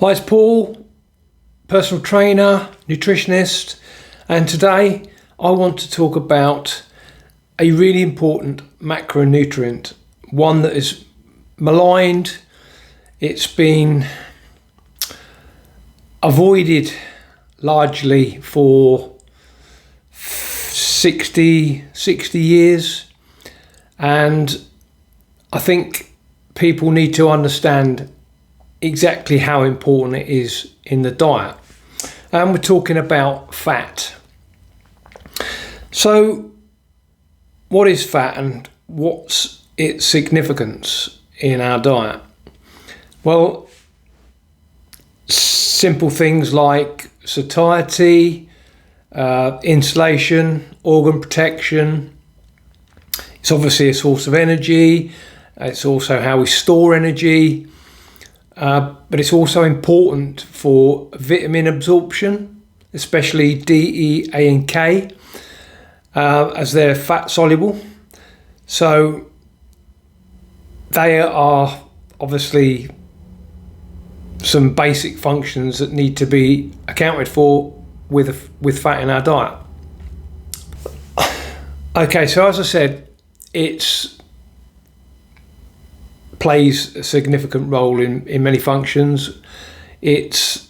Hi, it's Paul, personal trainer, nutritionist, and today I want to talk about a really important macronutrient, one that is maligned. It's been avoided largely for 60 years, and I think people need to understand exactly how important it is in the diet. And we're talking about fat. So what is fat and what's its significance in our diet? Well, simple things like satiety, insulation, organ protection. It's obviously a source of energy. It's also how we store energy. But it's also important for vitamin absorption, especially D, E, A and K, as they're fat soluble. So they are obviously some basic functions that need to be accounted for with fat in our diet. Okay, so as I said, it's plays a significant role in many functions. It's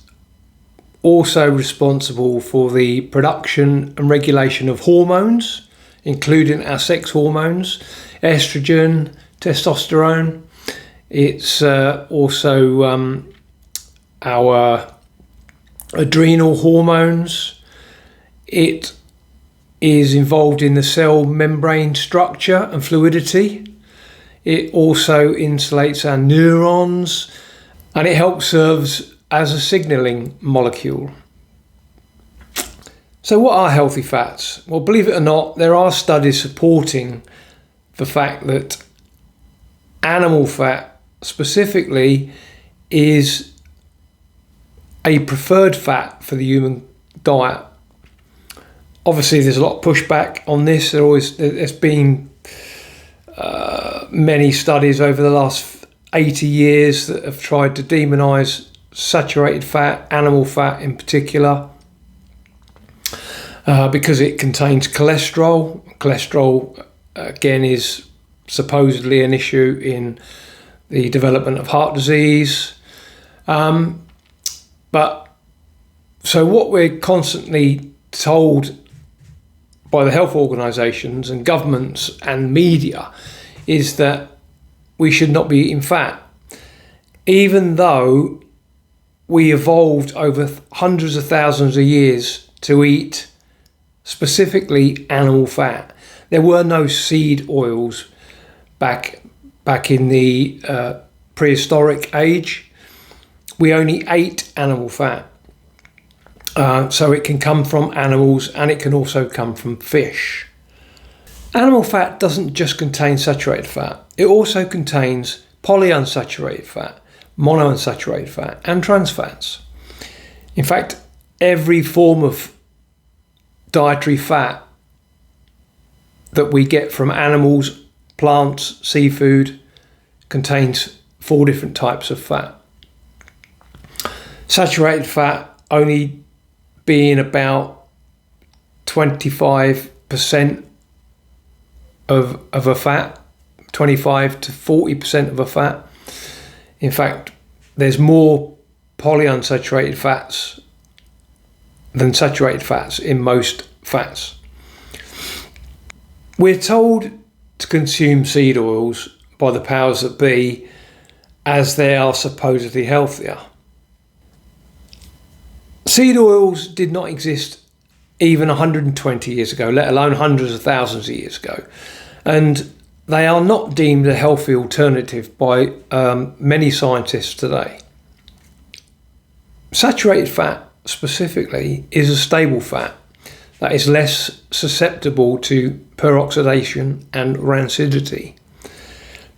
also responsible for the production and regulation of hormones, including our sex hormones, estrogen, testosterone. It's also our adrenal hormones. It is involved in the cell membrane structure and fluidity. It also insulates our neurons, and it helps serves as a signaling molecule. So what are healthy fats? Well, believe it or not, there are studies supporting the fact that animal fat specifically is a preferred fat for the human diet. Obviously, there's a lot of pushback on this. There's been many studies over the last 80 years that have tried to demonize saturated fat, animal fat in particular, because it contains cholesterol. Cholesterol, again, is supposedly an issue in the development of heart disease. But so what we're constantly told by the health organisations and governments and media is that we should not be eating fat, even though we evolved over hundreds of thousands of years to eat specifically animal fat. There were no seed oils back in the prehistoric age. We only ate animal fat. So it can come from animals and it can also come from fish. Animal fat doesn't just contain saturated fat. It also contains polyunsaturated fat, monounsaturated fat, and trans fats. In fact, every form of dietary fat that we get from animals, plants, seafood contains 4 different types of fat. Saturated fat only being about 25% of a fat, 25 to 40% of a fat. In fact, there's more polyunsaturated fats than saturated fats in most fats. We're told to consume seed oils by the powers that be as they are supposedly healthier. Seed oils did not exist even 120 years ago, let alone hundreds of thousands of years ago. And they are not deemed a healthy alternative by many scientists today. Saturated fat specifically is a stable fat that is less susceptible to peroxidation and rancidity.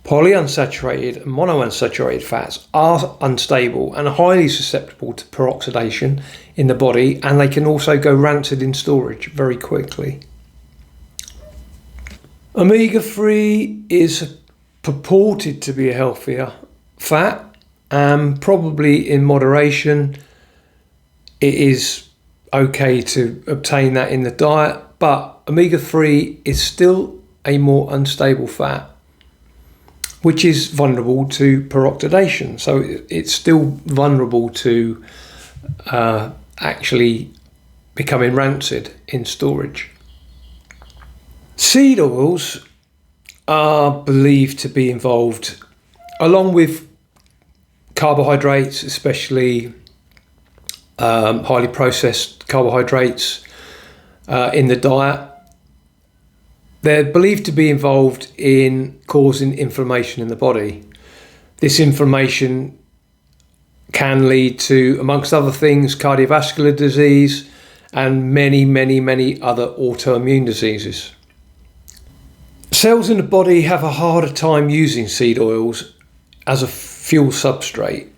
Polyunsaturated and monounsaturated fats are unstable and highly susceptible to peroxidation in the body, and they can also go rancid in storage very quickly. Omega-3 is purported to be a healthier fat, probably in moderation. It is okay to obtain that in the diet, but omega-3 is still a more unstable fat, which is vulnerable to peroxidation. So it's still vulnerable to actually becoming rancid in storage. Seed oils are believed to be involved, along with carbohydrates, especially highly processed carbohydrates in the diet. They're believed to be involved in causing inflammation in the body. This inflammation can lead to, amongst other things, cardiovascular disease and many, many, many other autoimmune diseases. Cells in the body have a harder time using seed oils as a fuel substrate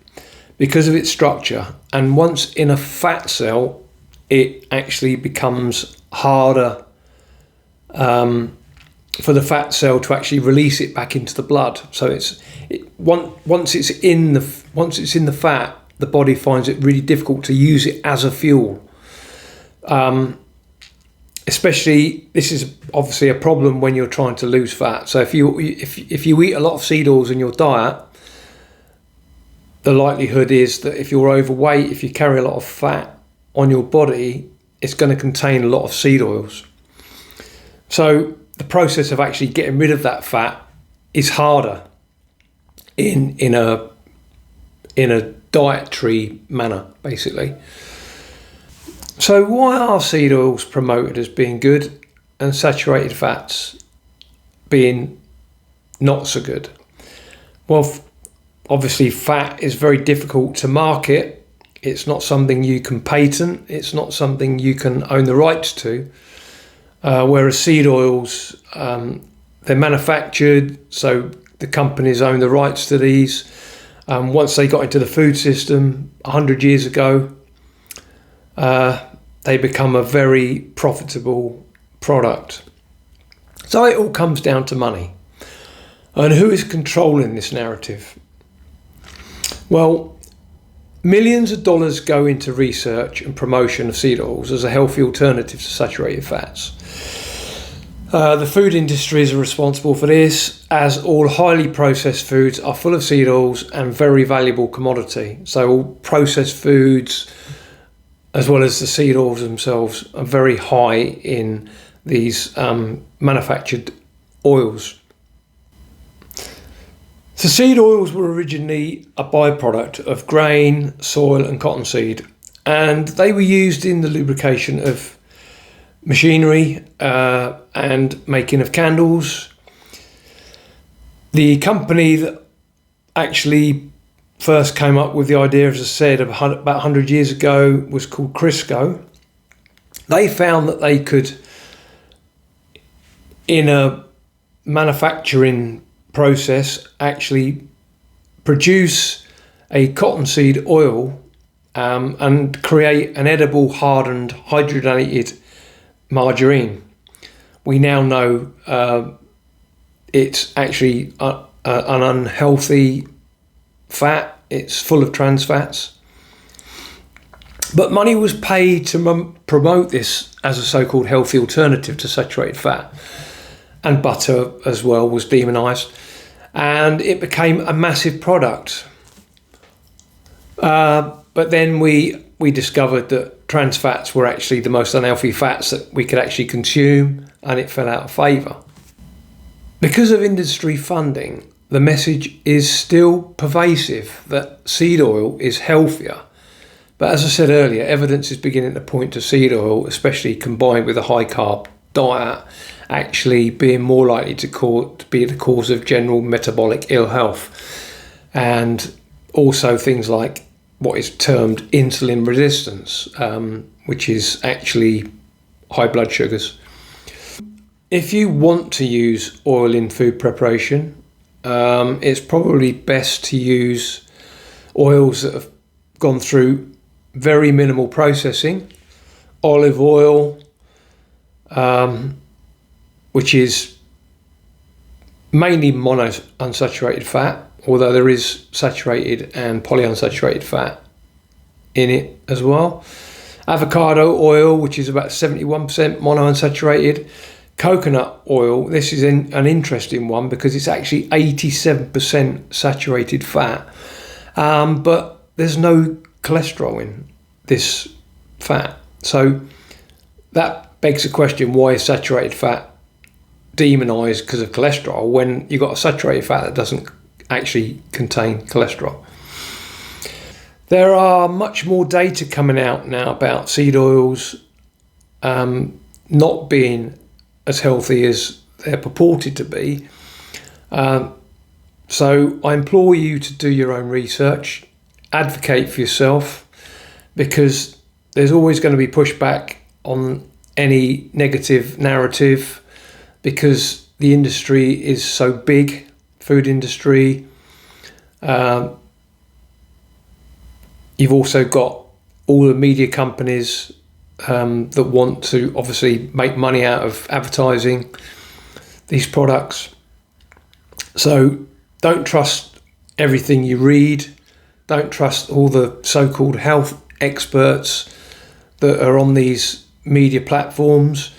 because of its structure, and once in a fat cell, it actually becomes harder for the fat cell to actually release it back into the blood. So once it's in the fat, the body finds it really difficult to use it as a fuel. Especially, this is obviously a problem when you're trying to lose fat. So if you eat a lot of seed oils in your diet, the likelihood is that if you're overweight, if you carry a lot of fat on your body, it's going to contain a lot of seed oils. So the process of actually getting rid of that fat is harder in a dietary manner, basically. So why are seed oils promoted as being good and saturated fats being not so good? Well, obviously fat is very difficult to market. It's not something you can patent. It's not something you can own the rights to. Whereas seed oils, they're manufactured, so the companies own the rights to these. Once they got into the food system 100 years ago, they become a very profitable product. So it all comes down to money. And who is controlling this narrative? Well, millions of dollars go into research and promotion of seed oils as a healthy alternative to saturated fats. The food industries are responsible for this, as all highly processed foods are full of seed oils and very valuable commodity. So all processed foods, as well as the seed oils themselves, are very high in these manufactured oils. So seed oils were originally a byproduct of grain, soil and cottonseed, and they were used in the lubrication of machinery and making of candles. The company that actually first came up with the idea, as I said, about 100 years ago, was called Crisco. They found that they could, in a manufacturing process, actually produce a cottonseed oil and create an edible, hardened, hydrogenated margarine. We now know it's actually an unhealthy fat. It's full of trans fats. But money was paid to promote this as a so-called healthy alternative to saturated fat. And butter as well was demonized. And it became a massive product. But then we discovered that trans fats were actually the most unhealthy fats that we could actually consume, and it fell out of favour. Because of industry funding, the message is still pervasive that seed oil is healthier. But as I said earlier, evidence is beginning to point to seed oil, especially combined with a high carb diet, actually being more likely to be the cause of general metabolic ill health, and also things like what is termed insulin resistance, which is actually high blood sugars. If you want to use oil in food preparation, it's probably best to use oils that have gone through very minimal processing. Olive oil, which is mainly monounsaturated fat, although there is saturated and polyunsaturated fat in it as well. Avocado oil, which is about 71% monounsaturated. Coconut oil, this is an interesting one because it's actually 87% saturated fat, but there's no cholesterol in this fat. So that begs the question, why is saturated fat demonized because of cholesterol when you've got a saturated fat that doesn't actually contain cholesterol? There are much more data coming out now about seed oils not being as healthy as they're purported to be. So I implore you to do your own research, advocate for yourself, because there's always going to be pushback on any negative narrative because the industry is so big, food industry. You've also got all the media companies that want to obviously make money out of advertising these products. So don't trust everything you read. Don't trust all the so-called health experts that are on these media platforms.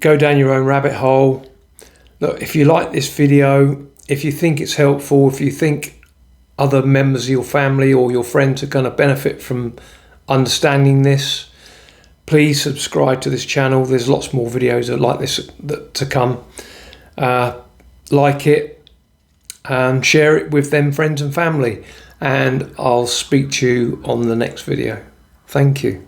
Go down your own rabbit hole. Look, if you like this video, if you think it's helpful, if you think other members of your family or your friends are going to benefit from understanding this, please subscribe to this channel. There's lots more videos like this to come. Like it and share it with them friends and family, and I'll speak to you on the next video. Thank you.